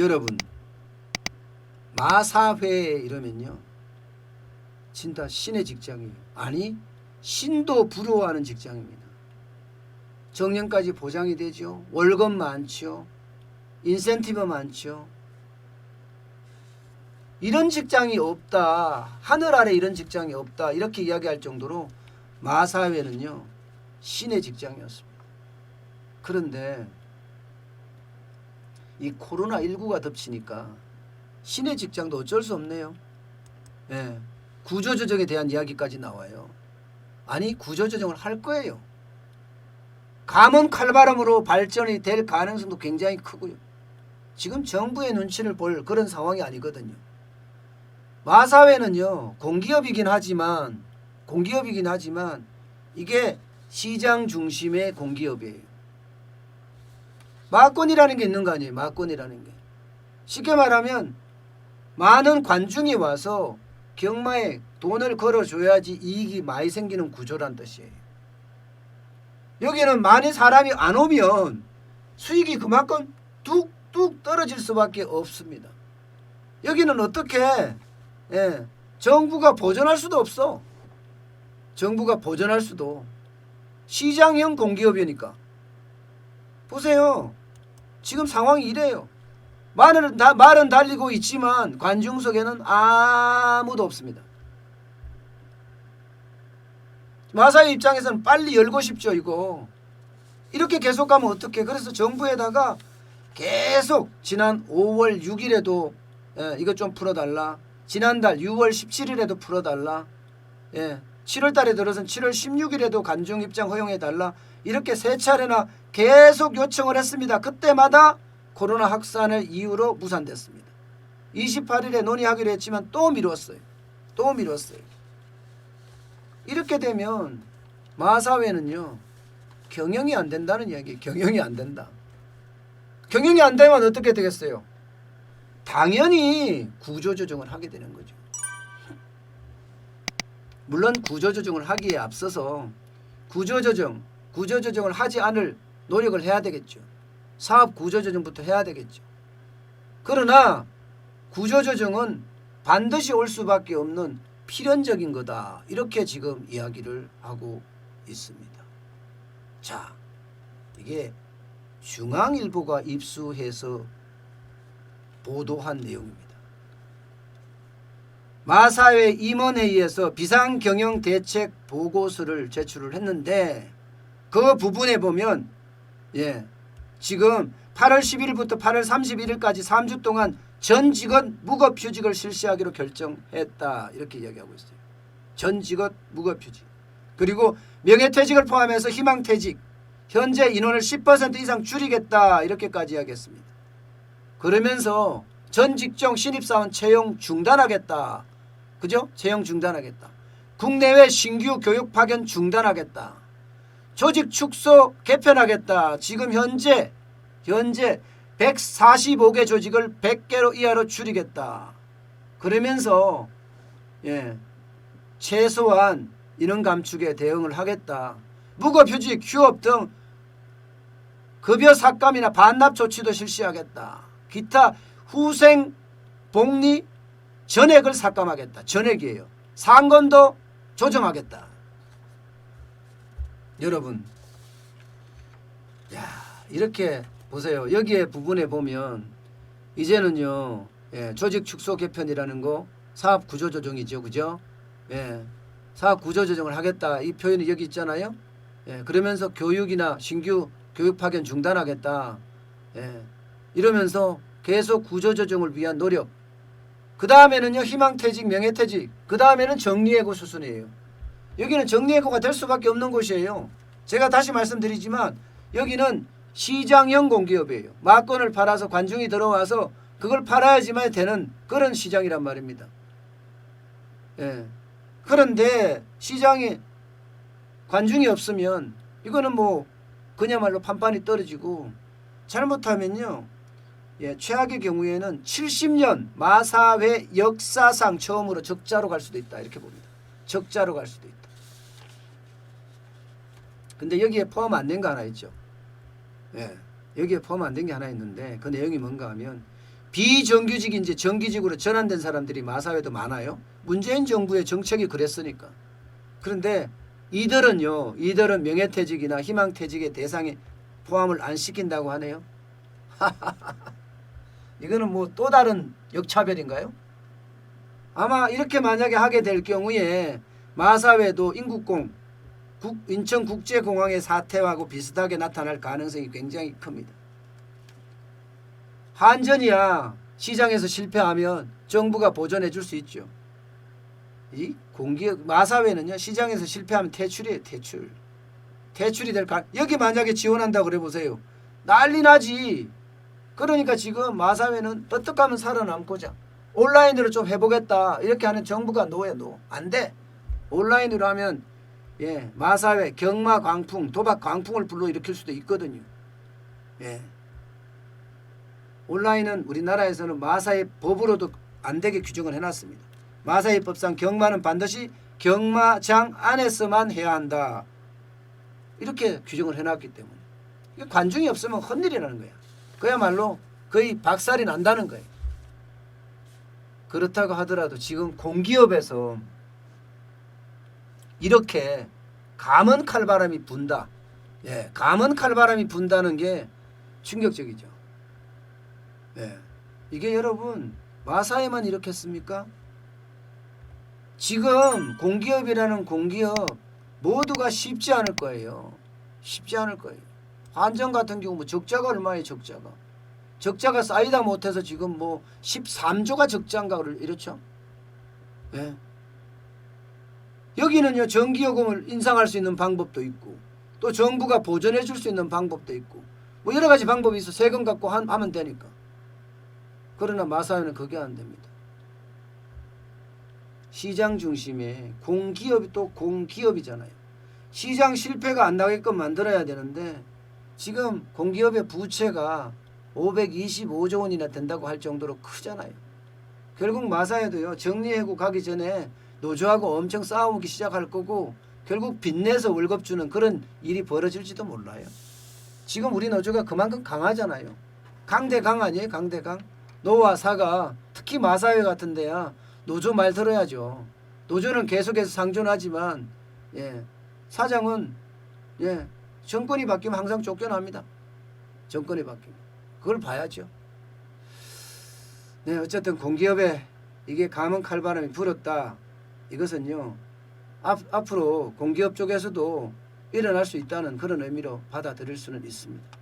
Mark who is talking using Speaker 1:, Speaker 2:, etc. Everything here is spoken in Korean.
Speaker 1: 여러분 마사회 이러면요 진짜 신의 직장이에요. 아니 신도 부러워하는 직장입니다. 정년까지 보장이 되죠. 월급 많죠. 인센티브 많죠. 이런 직장이 없다. 하늘 아래 이런 직장이 없다. 이렇게 이야기할 정도로 마사회는요 신의 직장이었습니다. 그런데 이 코로나19가 덮치니까 신의 직장도 어쩔 수 없네요. 예, 구조조정에 대한 이야기까지 나와요. 아니 구조조정을 할 거예요. 감원 칼바람으로 발전이 될 가능성도 굉장히 크고요. 지금 정부의 눈치를 볼 그런 상황이 아니거든요. 마사회는요 공기업이긴 하지만 이게 시장 중심의 공기업이에요. 막권이라는 게 있는 거 아니에요. 막권이라는 게. 쉽게 말하면 많은 관중이 와서 경마에 돈을 걸어줘야지 이익이 많이 생기는 구조란 뜻이에요. 여기는 많이 사람이 안 오면 수익이 그만큼 뚝뚝 떨어질 수밖에 없습니다. 여기는 어떻게 정부가 보전할 수도 없어. 정부가 보전할 수도. 시장형 공기업이니까. 보세요. 지금 상황이 이래요. 말은 달리고 있지만 관중석에는 아무도 없습니다. 마사회 입장에서는 빨리 열고 싶죠. 이거 이렇게 계속 가면 어떡해. 그래서 정부에다가 계속 지난 5월 6일에도 이것 좀 풀어달라. 지난달 6월 17일에도 풀어달라. 7월 달에 들어선 7월 16일에도 관중 입장 허용해달라. 이렇게 세 차례나 계속 요청을 했습니다. 그때마다 코로나 확산을 이유로 무산됐습니다. 28일에 논의하기로 했지만 또 미뤘어요. 이렇게 되면 마사회는요 경영이 안 된다는 이야기예요. 경영이 안 된다. 경영이 안 되면 어떻게 되겠어요? 당연히 구조조정을 하게 되는 거죠. 물론 구조조정을 하기에 앞서서 구조조정을 하지 않을 노력을 해야 되겠죠. 사업 구조조정부터 해야 되겠죠. 그러나 구조조정은 반드시 올 수밖에 없는 필연적인 거다. 이렇게 지금 이야기를 하고 있습니다. 자, 이게 중앙일보가 입수해서 보도한 내용입니다. 마사회 임원회의에서 비상경영대책 보고서를 제출을 했는데 그 부분에 보면 지금 8월 10일부터 8월 31일까지 3주 동안 전 직원 무급휴직을 실시하기로 결정했다. 이렇게 이야기하고 있어요. 전 직원 무급휴직. 그리고 명예퇴직을 포함해서 희망퇴직. 현재 인원을 10% 이상 줄이겠다. 이렇게까지 이야기했습니다. 그러면서 전 직종 신입사원 채용 중단하겠다. 그죠? 채용 중단하겠다. 국내외 신규 교육 파견 중단하겠다. 조직 축소 개편하겠다. 지금 현재 145개 조직을 100개로 이하로 줄이겠다. 그러면서 최소한 인원 감축에 대응을 하겠다. 무급휴직, 휴업 등 급여 삭감이나 반납 조치도 실시하겠다. 기타 후생 복리 전액을 삭감하겠다. 전액이에요. 상권도 조정하겠다. 여러분, 이렇게 보세요. 여기에 부분에 보면 이제는요 조직 축소 개편이라는 거 사업 구조 조정이죠. 그죠? 사업 구조 조정을 하겠다. 이 표현이 여기 있잖아요. 그러면서 교육이나 신규 교육 파견 중단하겠다. 이러면서 계속 구조 조정을 위한 노력. 그 다음에는요 희망퇴직, 명예퇴직. 그 다음에는 정리해고 수순이에요. 여기는 정리해고가 될 수밖에 없는 곳이에요. 제가 다시 말씀드리지만 여기는 시장형 공기업이에요. 막권을 팔아서 관중이 들어와서 그걸 팔아야지만 되는 그런 시장이란 말입니다. 그런데 시장에 관중이 없으면 이거는 뭐 그야말로 판판이 떨어지고 잘못하면요 최악의 경우에는 70년 마사회 역사상 처음으로 적자로 갈 수도 있다. 이렇게 봅니다. 적자로 갈 수도 있다. 근데 여기에 포함 안 된 거 하나 있죠. 여기에 포함 안 된 게 하나 있는데 그 내용이 뭔가 하면 비정규직이 이제 정규직으로 전환된 사람들이 마사회도 많아요. 문재인 정부의 정책이 그랬으니까. 그런데 이들은 명예퇴직이나 희망퇴직의 대상에 포함을 안 시킨다고 하네요. 이거는 뭐 또 다른 역차별인가요? 아마 이렇게 만약에 하게 될 경우에 마사회도 인천국제공항의 사태하고 비슷하게 나타날 가능성이 굉장히 큽니다. 한전이야 시장에서 실패하면 정부가 보전해 줄 수 있죠. 이 공기업 마사회는요 시장에서 실패하면 퇴출이에요. 퇴출이 될 여기 만약에 지원한다고 그래 보세요. 난리 나지. 그러니까 지금 마사회는 떳떳하면 살아남고자 온라인으로 좀 해보겠다 이렇게 하는 정부가 노예노 안 돼. 온라인으로 하면 마사회 경마 광풍 도박 광풍을 불러일으킬 수도 있거든요. 온라인은 우리나라에서는 마사회 법으로도 안 되게 규정을 해놨습니다. 마사회 법상 경마는 반드시 경마장 안에서만 해야 한다. 이렇게 규정을 해놨기 때문에 관중이 없으면 헛일이라는 거야. 그야말로 거의 박살이 난다는 거예요. 그렇다고 하더라도 지금 공기업에서 이렇게 감은 칼바람이 분다. 감은 칼바람이 분다는 게 충격적이죠. 이게 여러분 마사회만 이렇겠습니까? 지금 공기업이라는 공기업 모두가 쉽지 않을 거예요. 쉽지 않을 거예요. 한전 같은 경우 뭐 적자가 얼마예요? 적자가 쌓이다 못해서 지금 뭐 13조가 적자인가 이렇죠. 여기는요 전기요금을 인상할 수 있는 방법도 있고 또 정부가 보전해 줄 수 있는 방법도 있고 뭐 여러 가지 방법이 있어. 세금 갖고 하면 되니까. 그러나 마사회는 그게 안 됩니다. 시장 중심에 공기업이 또 공기업이잖아요. 시장 실패가 안 나게끔 만들어야 되는데 지금 공기업의 부채가 525조 원이나 된다고 할 정도로 크잖아요. 결국 마사회도요 정리해고 가기 전에 노조하고 엄청 싸우기 시작할 거고 결국 빚내서 월급 주는 그런 일이 벌어질지도 몰라요. 지금 우리 노조가 그만큼 강하잖아요. 강대강 아니에요? 강대강. 노와 사가 특히 마사회 같은 데야 노조 말 들어야죠. 노조는 계속해서 상존하지만 사장은 정권이 바뀌면 항상 쫓겨납니다. 정권이 바뀌면. 그걸 봐야죠. 어쨌든 공기업에 이게 감은 칼바람이 불었다. 이것은요 앞으로 공기업 쪽에서도 일어날 수 있다는 그런 의미로 받아들일 수는 있습니다.